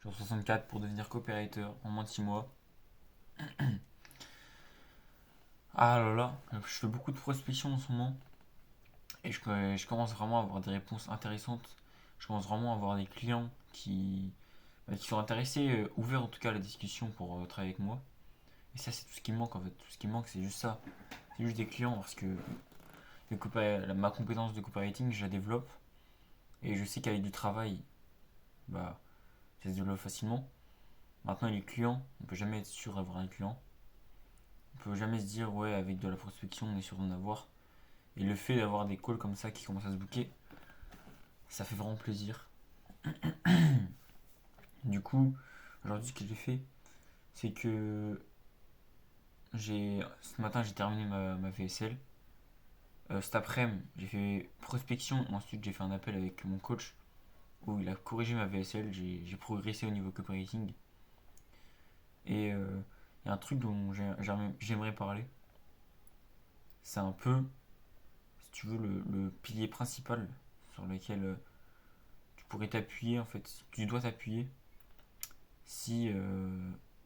genre 64 pour devenir copywriter en moins de 6 mois. Ah là là, je fais beaucoup de prospection en ce moment et je commence vraiment à avoir des réponses intéressantes. Je commence vraiment à avoir des clients qui sont intéressés, ouverts en tout cas à la discussion pour travailler avec moi. Et ça, c'est tout ce qui me manque en fait. Tout ce qui me manque, c'est juste ça. C'est juste des clients parce que ma compétence de copywriting, je la développe et je sais qu'avec du travail, bah, ça se développe facilement. Maintenant, les clients, on peut jamais être sûr d'avoir un client. On peut jamais se dire, ouais, avec de la prospection, on est sûr d'en avoir. Et le fait d'avoir des calls comme ça qui commencent à se booker, ça fait vraiment plaisir. Du coup, aujourd'hui, ce que j'ai fait, c'est que ce matin, j'ai terminé ma VSL. Cet après-midi, j'ai fait prospection. Ensuite, j'ai fait un appel avec mon coach où il a corrigé ma VSL. J'ai progressé au niveau copywriting. Et il y a un truc dont j'aimerais parler. C'est un peu, si tu veux, le pilier principal sur lequel tu pourrais t'appuyer. En fait, tu dois t'appuyer si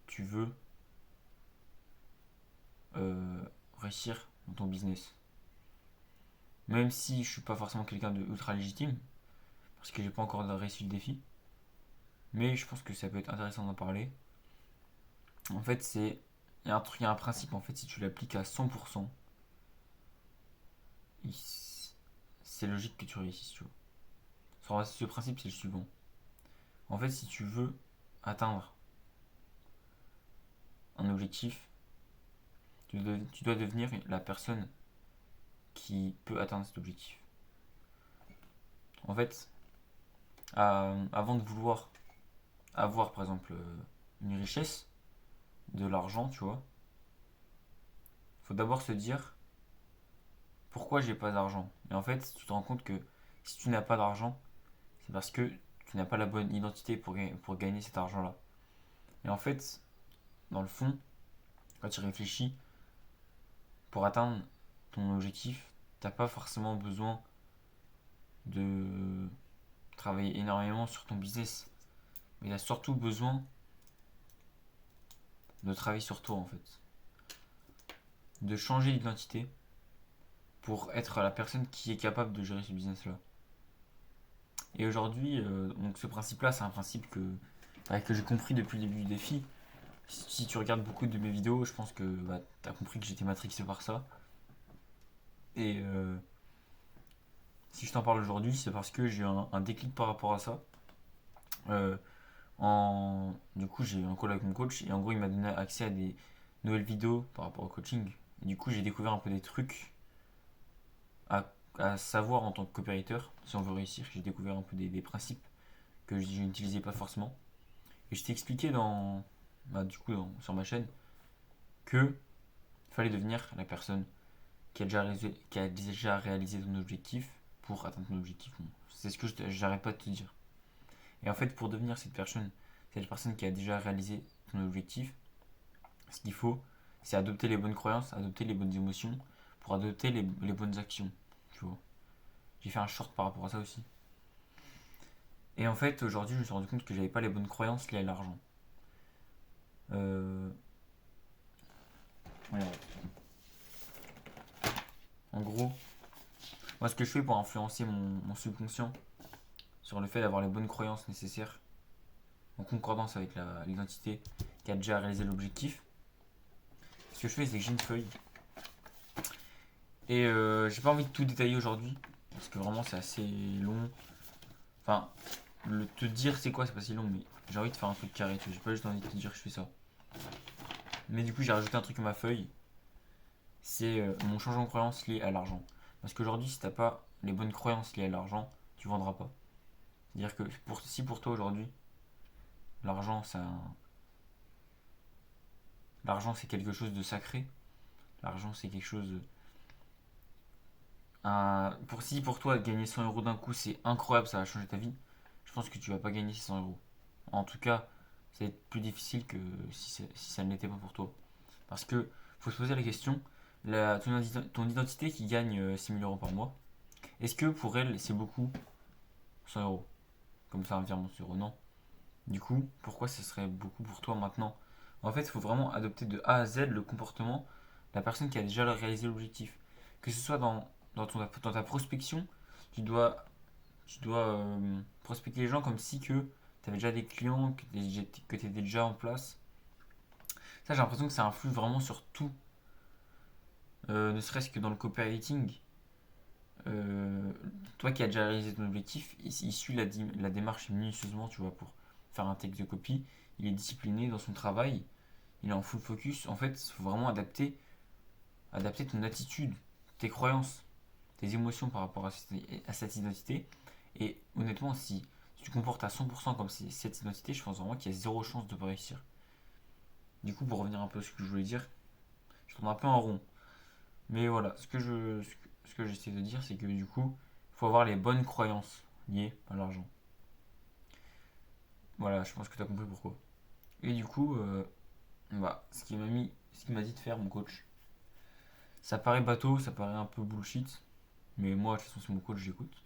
tu veux réussir dans ton business. Même si je suis pas forcément quelqu'un de ultra légitime, parce que j'ai pas encore réussi le défi, mais je pense que ça peut être intéressant d'en parler. En fait, il y a un principe en fait, si tu l'appliques à 100%, c'est logique que tu réussisses, tu vois. Ce principe, c'est le suivant. En fait, si tu veux atteindre un objectif, tu dois devenir la personne qui peut atteindre cet objectif. En fait, avant de vouloir avoir, par exemple, une richesse, de l'argent, tu vois, il faut d'abord se dire pourquoi j'ai pas d'argent. Et en fait, tu te rends compte que si tu n'as pas d'argent, c'est parce que tu n'as pas la bonne identité pour gagner cet argent-là. Et en fait, dans le fond, quand tu réfléchis, pour atteindre ton objectif, t'as pas forcément besoin de travailler énormément sur ton business. Mais tu as surtout besoin de travailler sur toi en fait. De changer d'identité pour être la personne qui est capable de gérer ce business-là. Et aujourd'hui, donc ce principe-là, c'est un principe que j'ai compris depuis le début du défi. Si tu regardes beaucoup de mes vidéos, je pense que bah, tu as compris que j'étais matrixé par ça. Et si je t'en parle aujourd'hui, c'est parce que j'ai eu un déclic par rapport à ça. Euh, Du coup, j'ai eu un call avec mon coach et en gros, il m'a donné accès à des nouvelles vidéos par rapport au coaching. Et du coup, j'ai découvert un peu des trucs à savoir en tant que copywriter, si on veut réussir. J'ai découvert un peu des principes que je n'utilisais pas forcément. Et je t'ai expliqué sur ma chaîne que il fallait devenir la personne qui a déjà réalisé ton objectif pour atteindre ton objectif. Bon, c'est ce que j'arrête pas de te dire. Et en fait, pour devenir cette personne qui a déjà réalisé ton objectif, ce qu'il faut, c'est adopter les bonnes croyances, adopter les bonnes émotions pour adopter les bonnes actions. Tu vois. J'ai fait un short par rapport à ça aussi. Et en fait, aujourd'hui, je me suis rendu compte que j'avais pas les bonnes croyances liées à l'argent. Euh, ouais. En gros, moi, ce que je fais pour influencer mon subconscient sur le fait d'avoir les bonnes croyances nécessaires en concordance avec l'identité qui a déjà réalisé l'objectif, ce que je fais, c'est que j'ai une feuille. Et j'ai pas envie de tout détailler aujourd'hui, parce que vraiment c'est assez long. Enfin, te dire c'est quoi, c'est pas si long, mais j'ai envie de faire un truc carré, tu vois. J'ai pas juste envie de te dire que je fais ça. Mais du coup, j'ai rajouté un truc à ma feuille, c'est mon changement de croyance lié à l'argent. Parce qu'aujourd'hui, si t'as pas les bonnes croyances liées à l'argent, tu vendras pas. C'est-à-dire que si pour toi aujourd'hui, l'argent, l'argent c'est quelque chose de sacré, l'argent c'est quelque chose. Si pour toi gagner 100 euros d'un coup c'est incroyable, ça va changer ta vie, je pense que tu vas pas gagner ces 100 euros. En tout cas, ça va être plus difficile que si ça ne l'était pas pour toi. Parce que faut se poser la question, ton identité qui gagne 6 000 euros par mois, est-ce que pour elle c'est beaucoup 100 euros? Comme ça, un virement sur euros, non. Du coup, pourquoi ce serait beaucoup pour toi maintenant? En fait, il faut vraiment adopter de A à Z le comportement de la personne qui a déjà réalisé l'objectif. Que ce soit dans ta prospection, tu dois, tu dois prospecter les gens comme si que tu avais déjà des clients, que tu étais déjà en place. Ça, j'ai l'impression que ça influe vraiment sur tout, ne serait-ce que dans le copywriting. Euh, Toi qui as déjà réalisé ton objectif, il suit la démarche minutieusement, tu vois, pour faire un texte de copie. Il est discipliné dans son travail, il est en full focus. En fait, il faut vraiment adapter ton attitude, tes croyances, tes émotions par rapport à cette identité. Et honnêtement, si tu te comportes à 100% comme cette identité, je pense vraiment qu'il y a zéro chance de ne pas réussir. Du coup, pour revenir un peu à ce que je voulais dire, je tourne un peu en rond. Mais voilà, ce que j'essaie de dire, c'est que du coup, il faut avoir les bonnes croyances liées à l'argent. Voilà, je pense que tu as compris pourquoi. Et du coup, ce qui m'a dit de faire mon coach, ça paraît bateau, ça paraît un peu bullshit, mais moi, de toute façon, c'est mon coach, j'écoute.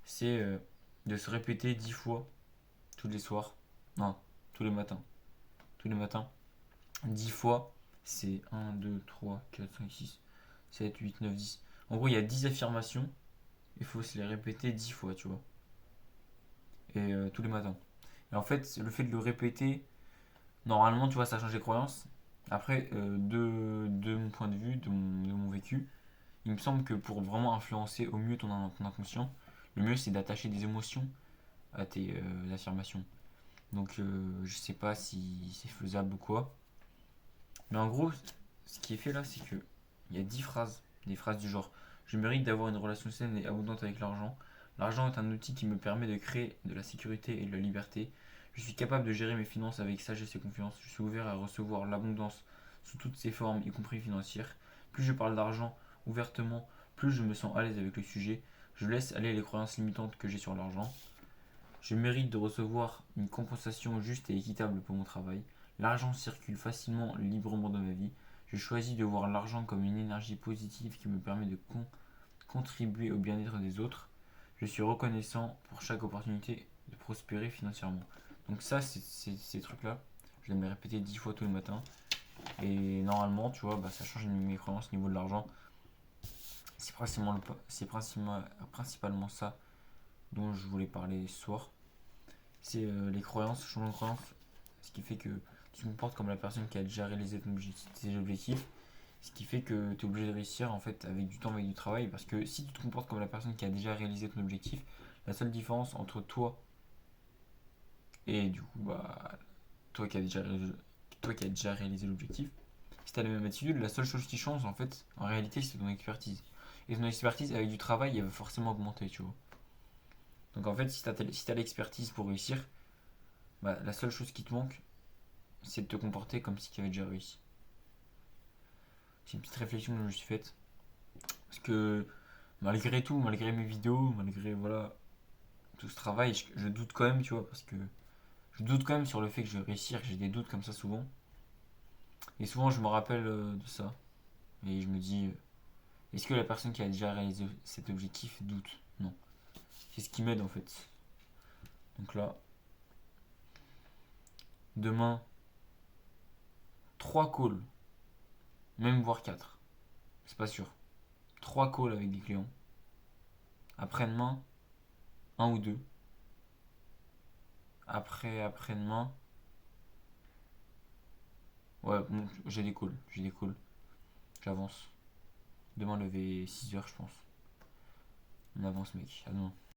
C'est de se répéter 10 fois tous les soirs, non, tous les matins, tous les matins, 10 fois, c'est un 2 3 4 5 6 7 8 9 10. En gros, il y a 10 affirmations, il faut se les répéter 10 fois, tu vois, et tous les matins. Et en fait, le fait de le répéter, normalement, tu vois, ça change les croyances. Après, de mon point de vue, de mon vécu, il me semble que pour vraiment influencer au mieux ton inconscient, le mieux c'est d'attacher des émotions à tes affirmations. Donc je sais pas si c'est faisable ou quoi. Mais en gros, ce qui est fait là, c'est que il y a 10 phrases. Des phrases du genre: je mérite d'avoir une relation saine et abondante avec l'argent. L'argent est un outil qui me permet de créer de la sécurité et de la liberté. Je suis capable de gérer mes finances avec sagesse et confiance. Je suis ouvert à recevoir l'abondance sous toutes ses formes, y compris financières. Plus je parle d'argent ouvertement, plus je me sens à l'aise avec le sujet. Je laisse aller les croyances limitantes que j'ai sur l'argent. Je mérite de recevoir une compensation juste et équitable pour mon travail. L'argent circule facilement, librement dans ma vie. Je choisis de voir l'argent comme une énergie positive qui me permet de contribuer au bien-être des autres. Je suis reconnaissant pour chaque opportunité de prospérer financièrement. Donc ça, ces trucs-là, je vais me les répéter 10 fois tous les matins. Et normalement, tu vois, ça change mes croyances au niveau de l'argent. C'est principalement ça dont je voulais parler ce soir. C'est les croyances, le changement de croyance, ce qui fait que tu te comportes comme la personne qui a déjà réalisé tes objectifs, ce qui fait que tu es obligé de réussir en fait avec du temps, avec du travail, parce que si tu te comportes comme la personne qui a déjà réalisé ton objectif, la seule différence entre toi et du coup toi qui as déjà réalisé, toi qui as déjà réalisé l'objectif, si tu as la même attitude, la seule chose qui change en fait, en réalité, c'est ton expertise. Et ton expertise avec du travail, elle va forcément augmenter, tu vois. Donc en fait, si tu as l'expertise pour réussir, la seule chose qui te manque, c'est de te comporter comme si tu avais déjà réussi. C'est une petite réflexion que je me suis faite. Parce que malgré tout, malgré mes vidéos, malgré voilà, tout ce travail, je doute quand même, tu vois, parce que je doute quand même sur le fait que je vais réussir, j'ai des doutes comme ça souvent. Et souvent je me rappelle de ça. Et je me dis, est-ce que la personne qui a déjà réalisé cet objectif doute? Non. C'est ce qui m'aide en fait. Donc là, demain, 3 calls, même voire 4. C'est pas sûr. 3 calls avec des clients. Après-demain, un ou deux. Après-demain, ouais, bon, j'ai des calls. J'avance. Demain, lever 6 heures, je pense. On avance, mec. À demain.